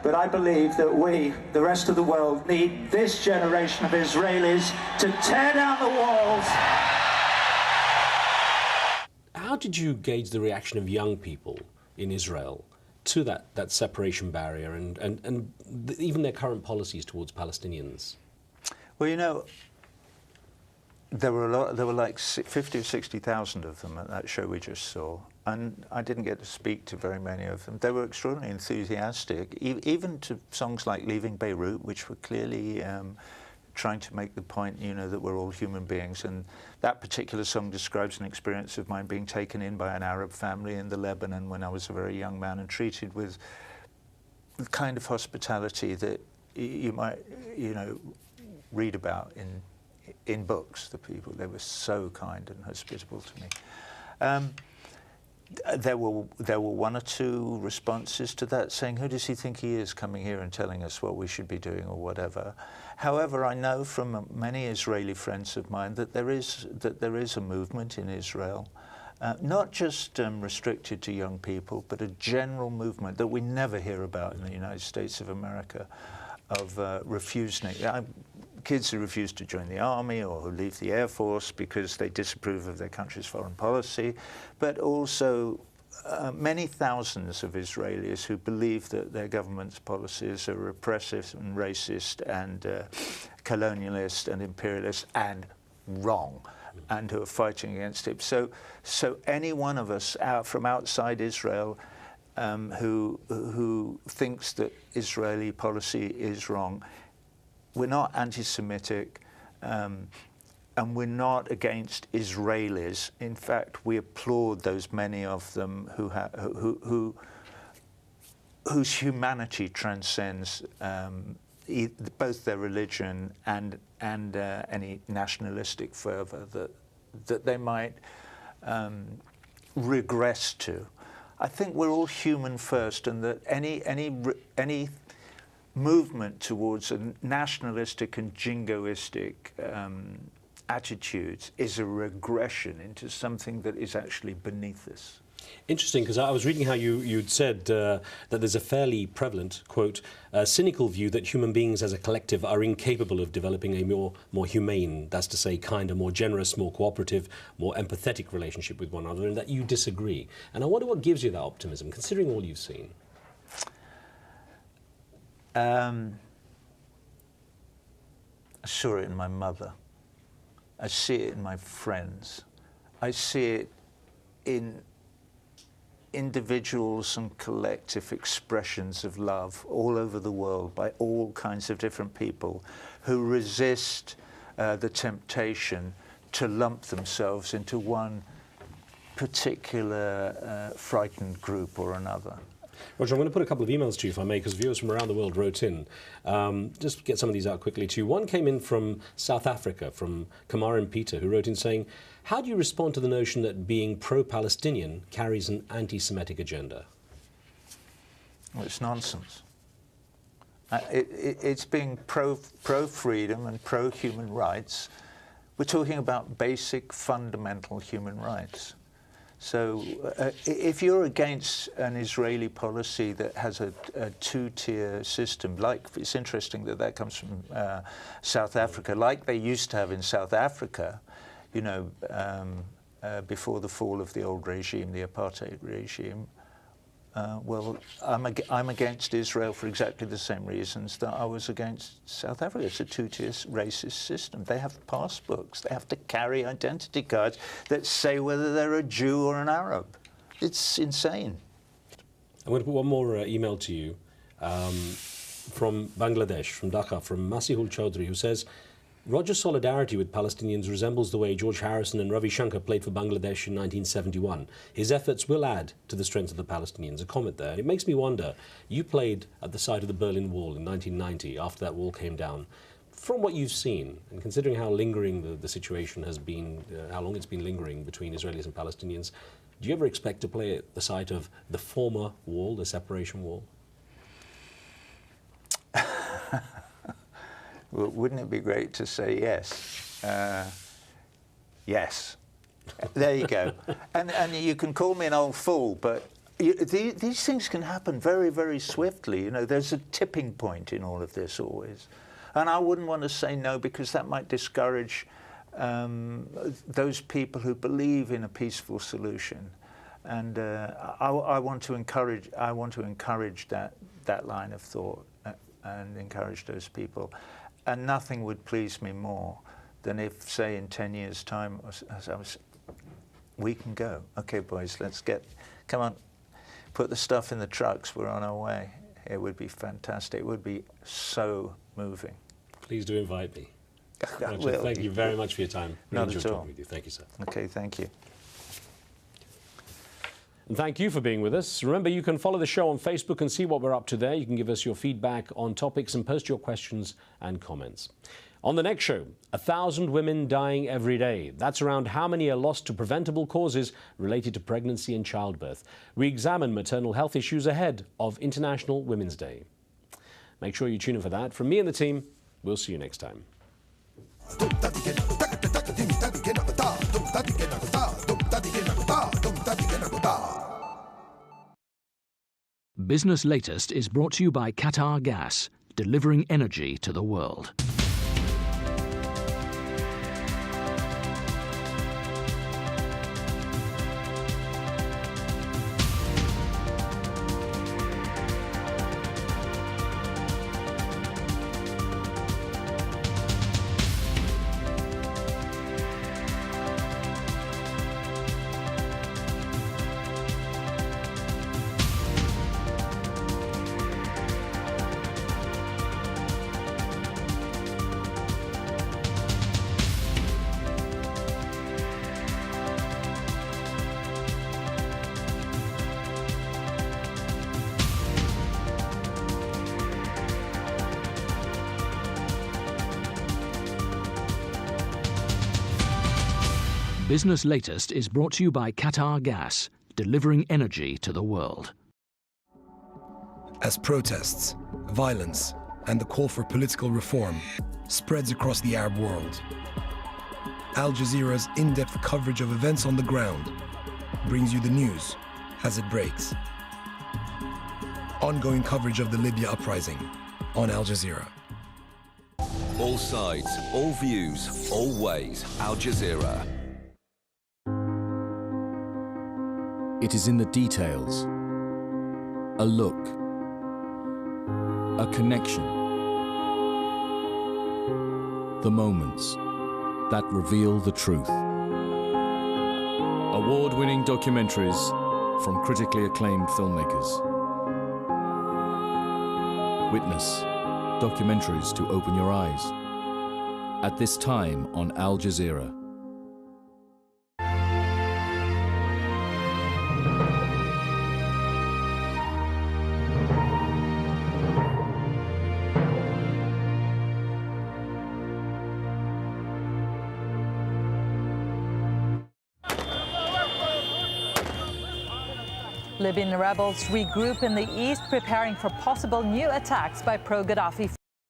But I believe that we, the rest of the world, need this generation of Israelis to tear down the walls. How did you gauge the reaction of young people in Israel to that separation barrier and even their current policies towards Palestinians? Well, you know, there were like 50 or 60,000 of them at that show we just saw, and I didn't get to speak to very many of them. They were extraordinarily enthusiastic, even to songs like Leaving Beirut, which were clearly trying to make the point, you know, that we're all human beings. And that particular song describes an experience of mine being taken in by an Arab family in the Lebanon when I was a very young man and treated with the kind of hospitality that you might, you know, read about in books. The people, they were so kind and hospitable to me. There were one or two responses to that saying, who does he think he is coming here and telling us what we should be doing or whatever. However, I know from many Israeli friends of mine that there is a movement in Israel, not just restricted to young people, but a general movement that we never hear about in the United States of America of refusing. Kids who refuse to join the army or who leave the Air Force because they disapprove of their country's foreign policy, but also many thousands of Israelis who believe that their government's policies are repressive and racist and colonialist and imperialist and wrong, and who are fighting against it. So any one of us from outside Israel who thinks that Israeli policy is wrong, we're not anti-Semitic, and we're not against Israelis. In fact, we applaud those many of them whose humanity transcends both their religion and any nationalistic fervor that they might regress to. I think we're all human first, and that any movement towards a nationalistic and jingoistic attitudes is a regression into something that is actually beneath us. Interesting, because I was reading how you'd said that there's a fairly prevalent, quote, cynical view that human beings as a collective are incapable of developing a more humane, that's to say, kinder, more generous, more cooperative, more empathetic relationship with one another, and that you disagree. And I wonder what gives you that optimism, considering all you've seen. I saw it in my mother. I see it in my friends. I see it in individuals and collective expressions of love all over the world by all kinds of different people who resist the temptation to lump themselves into one particular frightened group or another. Roger, I'm going to put a couple of emails to you, if I may, because viewers from around the world wrote in. Just get some of these out quickly to you. One came in from South Africa, from Kamarin Peter, who wrote in saying, how do you respond to the notion that being pro-Palestinian carries an anti-Semitic agenda? Well, it's nonsense. It's being pro-freedom and pro-human rights. We're talking about basic, fundamental human rights. So if you're against an Israeli policy that has a two-tier system, like, it's interesting that that comes from South Africa, like they used to have in South Africa, you know, before the fall of the old regime, the apartheid regime. Well, I'm against Israel for exactly the same reasons that I was against South Africa. It's a two-tier racist system. They have passbooks. They have to carry identity cards that say whether they're a Jew or an Arab. It's insane. I'm going to put one more email to you from Bangladesh, from Dhaka, from Masihul Chaudhry, who says, Roger's solidarity with Palestinians resembles the way George Harrison and Ravi Shankar played for Bangladesh in 1971. His efforts will add to the strength of the Palestinians. A comment there. And it makes me wonder, you played at the site of the Berlin Wall in 1990, after that wall came down. From what you've seen, and considering how lingering the situation has been, how long it's been lingering between Israelis and Palestinians, do you ever expect to play at the site of the former wall, the separation wall? Well, wouldn't it be great to say yes? Yes. There you go. And you can call me an old fool, but These things can happen very, very swiftly. You know, there's a tipping point in all of this always. And I wouldn't want to say no, because that might discourage those people who believe in a peaceful solution. And I want to encourage that line of thought and encourage those people. And nothing would please me more than if, say, in 10 years' time, we can go. Okay, boys, come on, put the stuff in the trucks, we're on our way. It would be fantastic. It would be so moving. Please do invite me. Roger, thank you very much for your time. Not enjoyed at all. talking with you. Thank you, sir. Okay, thank you. And thank you for being with us. Remember, you can follow the show on Facebook and see what we're up to there. You can give us your feedback on topics and post your questions and comments. On the next show, 1,000 women dying every day. That's around how many are lost to preventable causes related to pregnancy and childbirth. We examine maternal health issues ahead of International Women's Day. Make sure you tune in for that. From me and the team, we'll see you next time. Business Latest is brought to you by Qatar Gas, delivering energy to the world. Business Latest is brought to you by Qatar Gas, delivering energy to the world. As protests, violence, and the call for political reform spreads across the Arab world, Al Jazeera's in-depth coverage of events on the ground brings you the news as it breaks. Ongoing coverage of the Libya uprising on Al Jazeera. All sides, all views, all ways. Al Jazeera. It is in the details. A look. A connection. The moments that reveal the truth. Award-winning documentaries from critically acclaimed filmmakers. Witness documentaries to open your eyes. At this time on Al Jazeera. Libyan rebels regroup in the east, preparing for possible new attacks by pro-Gaddafi